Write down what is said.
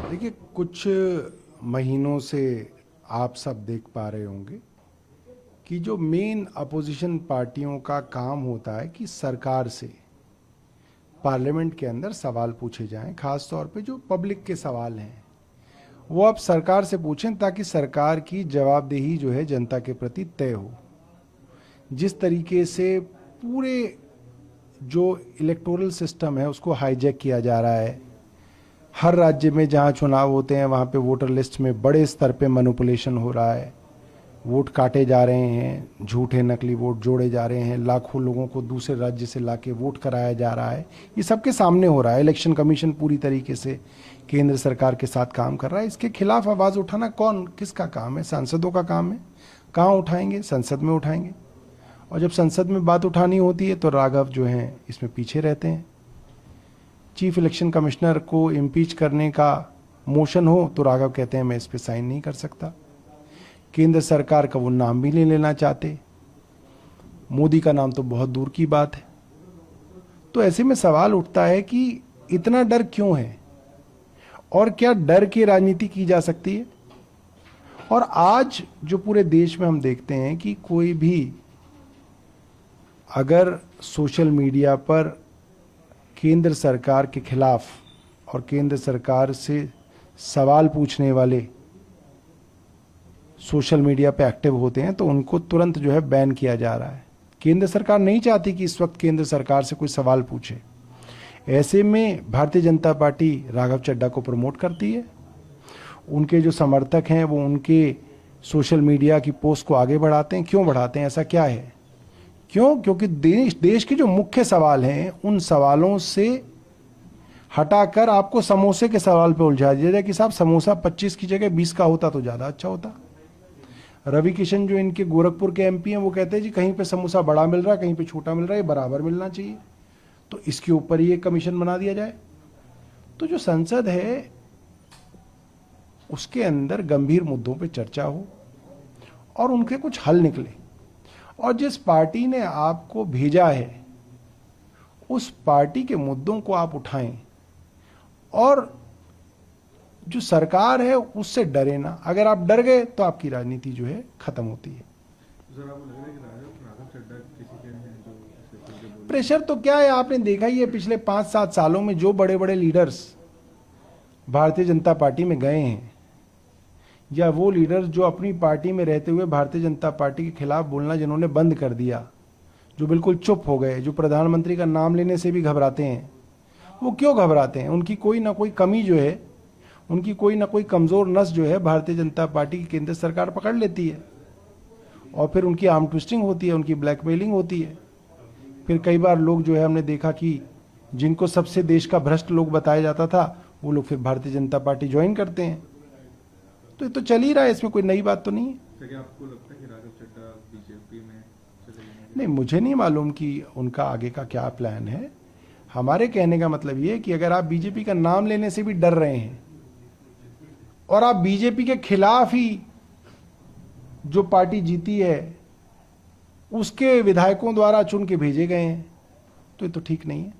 देखिए, कुछ महीनों से आप सब देख पा रहे होंगे कि जो मेन अपोजिशन पार्टियों का काम होता है कि सरकार से पार्लियामेंट के अंदर सवाल पूछे जाएं, खास तौर पे जो पब्लिक के सवाल हैं वो आप सरकार से पूछें ताकि सरकार की जवाबदेही जो है जनता के प्रति तय हो। जिस तरीके से पूरे जो इलेक्टोरल सिस्टम है उसको हाईजैक किया जा रहा है, हर राज्य में जहां चुनाव होते हैं वहां पे वोटर लिस्ट में बड़े स्तर पे मैनिपुलेशन हो रहा है, वोट काटे जा रहे हैं, झूठे नकली वोट जोड़े जा रहे हैं, लाखों लोगों को दूसरे राज्य से लाके वोट कराया जा रहा है। ये सबके सामने हो रहा है। इलेक्शन कमीशन पूरी तरीके से केंद्र सरकार के साथ काम कर रहा है। इसके खिलाफ आवाज उठाना किसका काम है? सांसदों का काम है। कहाँ उठाएंगे? संसद में उठाएंगे। और जब संसद में बात उठानी होती है तो राघव जो हैं इसमें पीछे रहते हैं। चीफ इलेक्शन कमिश्नर को इम्पीच करने का मोशन हो तो राघव कहते हैं मैं इस पर साइन नहीं कर सकता। केंद्र सरकार का वो नाम भी नहीं लेना चाहते। मोदी का नाम तो बहुत दूर की बात है। तो ऐसे में सवाल उठता है कि इतना डर क्यों है और क्या डर की राजनीति की जा सकती है? और आज जो पूरे देश में हम देखते हैं कि कोई भी अगर सोशल मीडिया पर केंद्र सरकार के खिलाफ और केंद्र सरकार से सवाल पूछने वाले सोशल मीडिया पे एक्टिव होते हैं तो उनको तुरंत जो है बैन किया जा रहा है। केंद्र सरकार नहीं चाहती कि इस वक्त केंद्र सरकार से कोई सवाल पूछे। ऐसे में भारतीय जनता पार्टी राघव चड्ढा को प्रमोट करती है। उनके जो समर्थक हैं वो उनके सोशल मीडिया की पोस्ट को आगे बढ़ाते हैं। क्यों बढ़ाते हैं? ऐसा क्या है? क्यों? क्योंकि देश के जो मुख्य सवाल हैं उन सवालों से हटाकर आपको समोसे के सवाल पे उलझा दिया जाए कि साहब समोसा 25 की जगह 20 का होता तो ज्यादा अच्छा होता। रवि किशन जो इनके गोरखपुर के एमपी हैं वो कहते हैं जी कहीं पे समोसा बड़ा मिल रहा है, कहीं पे छोटा मिल रहा है, ये बराबर मिलना चाहिए, तो इसके ऊपर ही एक कमीशन बना दिया जाए। तो जो संसद है उसके अंदर गंभीर मुद्दों पे चर्चा हो और उनके कुछ हल निकले। और जिस पार्टी ने आपको भेजा है उस पार्टी के मुद्दों को आप उठाएं और जो सरकार है उससे डरे ना। अगर आप डर गए तो आपकी राजनीति जो है खत्म होती है। प्रेशर तो क्या है, आपने देखा ही है पिछले 5-7 सालों में जो बड़े बड़े लीडर्स भारतीय जनता पार्टी में गए हैं या वो लीडर्स जो अपनी पार्टी में रहते हुए भारतीय जनता पार्टी के खिलाफ बोलना जिन्होंने बंद कर दिया, जो बिल्कुल चुप हो गए, जो प्रधानमंत्री का नाम लेने से भी घबराते हैं, वो क्यों घबराते हैं? उनकी कोई ना कोई कमी जो है, उनकी कोई ना कोई कमजोर नस जो है भारतीय जनता पार्टी की केंद्र सरकार पकड़ लेती है और फिर उनकी आर्म ट्विस्टिंग होती है, उनकी ब्लैकमेलिंग होती है। फिर कई बार लोग जो है हमने देखा कि जिनको सबसे देश का भ्रष्ट लोग बताया जाता था वो लोग फिर भारतीय जनता पार्टी ज्वाइन करते हैं। तो ये तो चल ही रहा है, इसमें कोई नई बात तो नहीं है। क्या आपको लगता है कि राघव चड्ढा बीजेपी में चले जाएंगे? नहीं, मुझे नहीं मालूम कि उनका आगे का क्या प्लान है। हमारे कहने का मतलब ये है कि अगर आप बीजेपी का नाम लेने से भी डर रहे हैं और आप बीजेपी के खिलाफ ही जो पार्टी जीती है उसके विधायकों द्वारा चुन के भेजे गए हैं तो ये तो ठीक नहीं है।